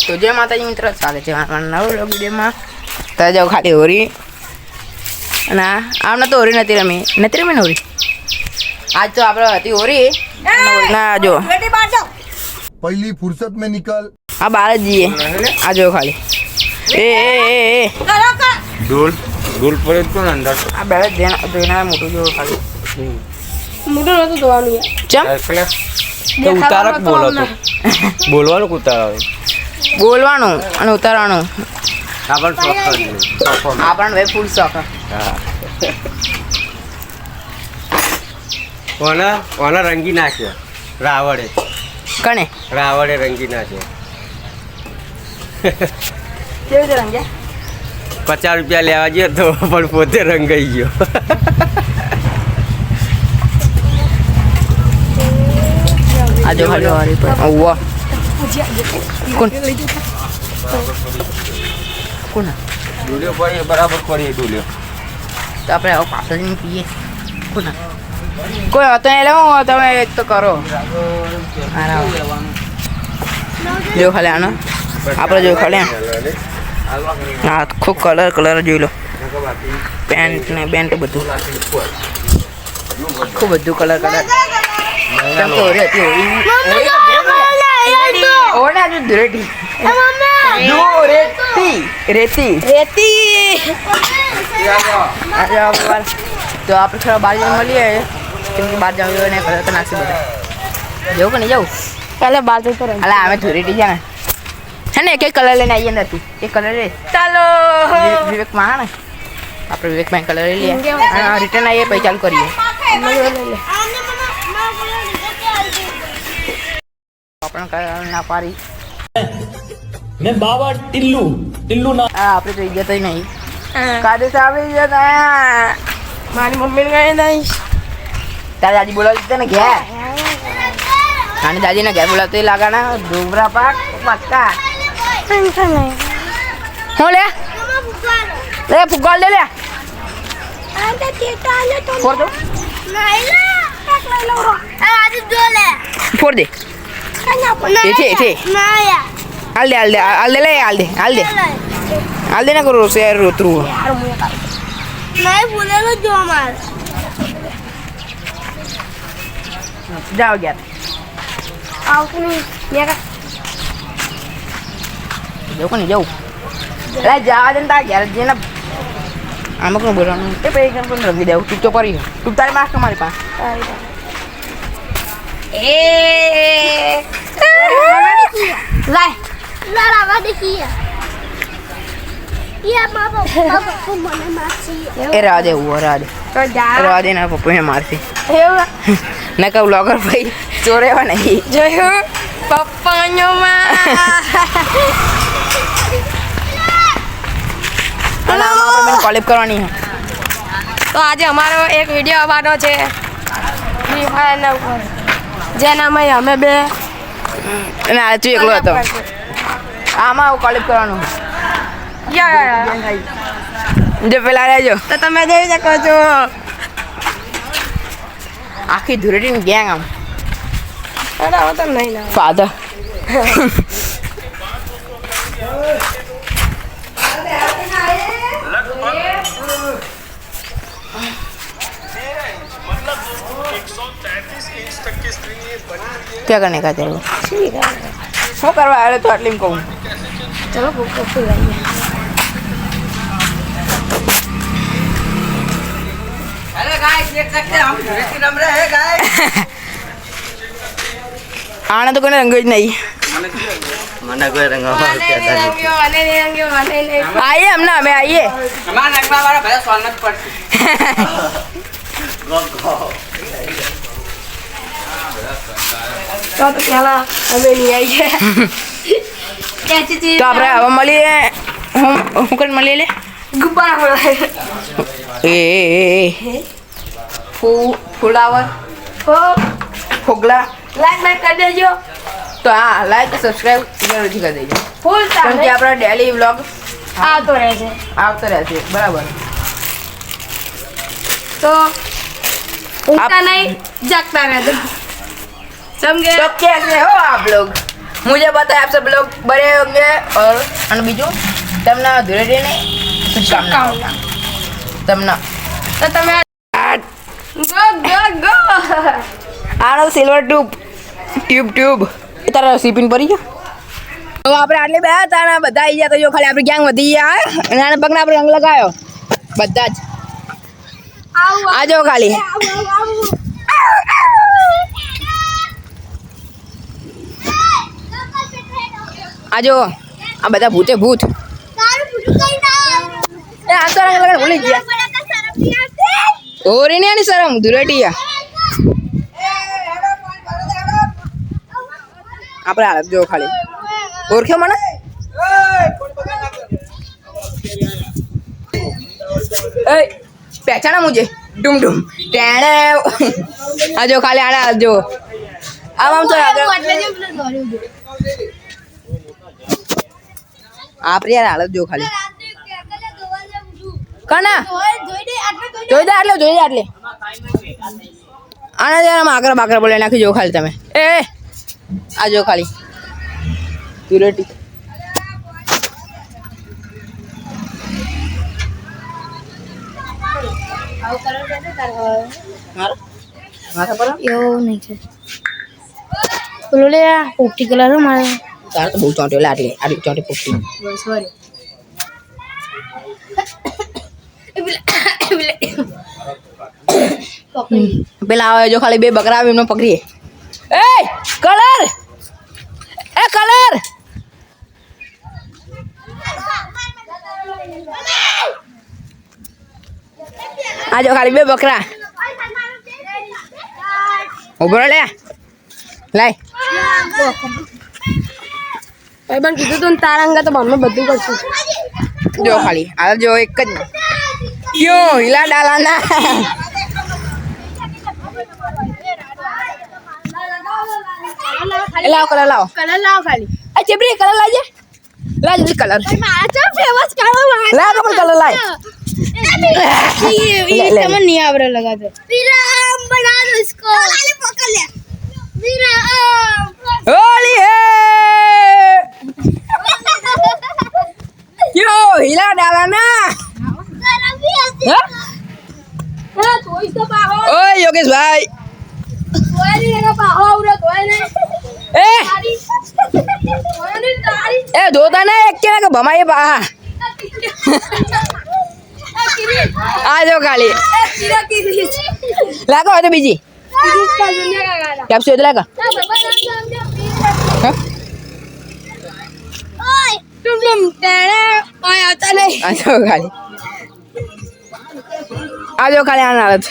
તો જય માતાજી મિત્રો, ચાલે છે નવો વિડીયોમાં. તો જાઓ ખાલી હોરી અને આમને તો હોરી નથી રમી ને હોરી. આજ તો આપણે હતી હોરી ના. જો પહેલી ફુરસત में निकल આ બહાર જ જઈએ. આ જો ખાલી એ ડોલ પર તો અંદર આ બેળ જોઈને મોટું જો ખાલી મોટું નતું જોવાનું ચમ તો ઉતારક બોલો તો બોલવાનું ઉતાર બોલવાનું અને ઉતારવાનું આપણને આપણને ભાઈ ફૂલ શોખ. ઓના રંગી નાખ્યો કણે રાવળે રંગી નાખ્યો. કેવી રીતે રંગ્યા? 50 રૂપિયા લેવા ગયો તો પણ પોતે રંગાઈ ગયો. આ જો ખાલી હોરી પર ઓવા કોણ ડોલ્યો પડી બરાબર પડી ડોલ્યો. તો આપણે આવો પાછળ જઈને પીએ. કોણ કોઈ હતો નહીં લેવો તમે એક તો કરો. જો ખાલી આનો આપણે જો ખાલી હા ખૂબ કલર જોઈ લો. પેન્ટ ને બેન્ટ બધું આખું બધું કલર કેમ તો હોરી હતી રેતી. તો આપણે થોડા બહાર જઈને મળીએ કેમ કે બહાર જવું હોય ને કલર તો નાખશે બધા. જવું કે નહીં જવું? પહેલા બાર જતો રહે. અલા અમે ધોરેટી છે ને એક કલર લઈને આવીએ નથી. એક કલર લે ચાલો વિવેક માં ને આપણે વિવેક માં કલર લઈ લઈએ. રિટર્ન આવીએ પછી ચાલુ કરીએ. આપણે કલર ના પાડી मैं बाबा टिल्लू ना આપણે તો ઇજ્જત નહીં. કાદે સાહેબ જતા મારી મમ્મીને કહી દઈશ. તારી દાદી બોલાવી દીધા ને ઘેર. અને દાદીને ઘેર બોલાવતી લાગાના ડુંગરા પાક પક્કા. હું લે ફુગાલ લે ફોડ દો. ફોડ દે. હાલ દે ના કરો શેર રોતરું. જાઓ ગયા જવું કોને જવું એટલે જવા દે ને તાર ઘેર જઈને આમાં કોણ બોલવાનું એ પછી પણ રંગી દેવું. તું તો કરી તું તારી માસ્ક મારી પાસે એ રાહ દે ના પપ્પા મારશે ના કહું લોગર ભાઈ ચોરેવા નહીં જોયું પપ્પા કોલેબ કરવાની છે. તો આજે અમારો એક વિડીયો આવવાનો છે ફ્રી ફાયરના ઉપર જેનામાં અમે બે ના તું એકલો હતો. આમાં કોલેબ કરવાનું જો પેલા રહેજો તો તમે જોઈ શકો છો. આખી ધૂળેટીની ગેંગ આમ અરે હવે તો નહીં ના ફાધર क्या करने का चलो શું કરવા આવ્યો તો આટલી કહું. ચલો કોફી લઈએ. हेलो गाइस देख सकते हैं हम धूळेटी रम रहे हैं गाइस. आने तो कोने रंग જ નહીં. મને કોઈ રંગવા आइए हम ना हमें आइए અમારા રંગવા વાળા ભલે સોન જ પડશે. તો પેલા અમે નહીં આવીએ. તો આપણે હવે મળીએ. હું કઈ મળીએ લે ગુબ્બારા એ ફુલાવર ફોગલા લાઈક કરી દેજો. તો હા લાઈક સબસ્ક્રાઈબ જરૂરથી કરી દેજો ફૂલ કેમ કે આપણા ડેલી વ્લોગ આવતો રહેશે. આવતો રહેશે. બરાબર. તો ઊંઘતા નહીં જાગતા રહેજો. સમજે? तो कैसे हो आप लोग? मुझे बताया आप सब लोग बड़े होंगे और અને બીજું તમને ધીરે શુભકામના તમને તો તમે ગો ગો ગો આનો સિલ્વર ટ્યુબ એ તારા સીપિન પડી ગયો તો આપણે આટલે બે હતા ને બધા આવી ગયા તો જો ખાલી આપણી ગેંગ વધી ગયા અને આને પગના આપણે રંગ લગાવ્યો બધા જ આ જો ખાલી આ જો આ બધા ભૂતે ભૂત એ આ તો રંગ લગાડ ભૂલી ગયા ઓરી ને આની શરમ ધુરેટિયા આપણે હાલત જો ખાલી ઓળખ્યો મને એ પહેચાના મુજે ડુમ ડુમ ટેણે આ જો ખાલી આડા હાલત જો આમ તો આપણે યાર હાલત જો ખાલી કના જોઈ દે આટલે આને યાર આકરા બાકરા બોલે નાખી જો ખાલી તમે એ આ જો ખાલી પ્યુરિટી એવું નહીં છે પેલો લે પોપટી કલર મારે તાર તો બહુ ચોંટ્યો લે આટલી ચોંટી પોપટી પેલા આવે જો ખાલી બે બકરા આવે એમને પકડીએ એ કલર આ જો ખાલી બે બકરા ઉભો લે લાય ભાઈ પણ કીધું તું તારા અંગા તો મમ્મી બધું કરશું જો ખાલી આ જો એક જ ક્યો હિલા ડાલા ના લાવો કલર લાવો ખાલી આ ચેપરી કલર લાવજે લાવ જલ્દી કલર ફેમસ કાળો લાવ તો પણ કલર લાય તમને નહીં આવડે લગાતો વિરામ બના દો इसको खाली पकड़ ले विराम होली है क्यों हिला डाला ना ओए योगेश भाई ए धोता ना एक के ना भमाए पा आ जाओ खाली लागो है तो बीजी क्या से लागा तुम तेरे आता नहीं आ जाओ खाली आना हालत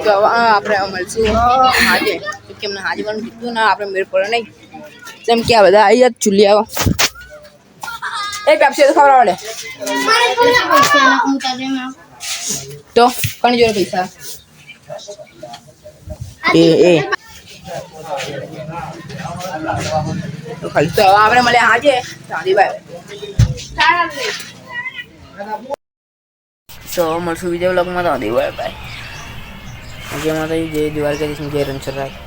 તો આપણે મળશું આજે કેમ ને આજે પણ કીધું ને આપણે મેળ પડે નહીં જેમ કે આ બધા આવી જ ચૂલી આવો એક પેપ્સી તો ખવડાવડે તો કોની જોડે પૈસા એ તો ખાલી તો આપણે મળે આજે શાંતિભાઈ તો મળશું બીજા વ્લોગમાં તો દેવાય ભાઈ જેમાં તો જય દ્વારકાધીશ જય રણછોડ રાય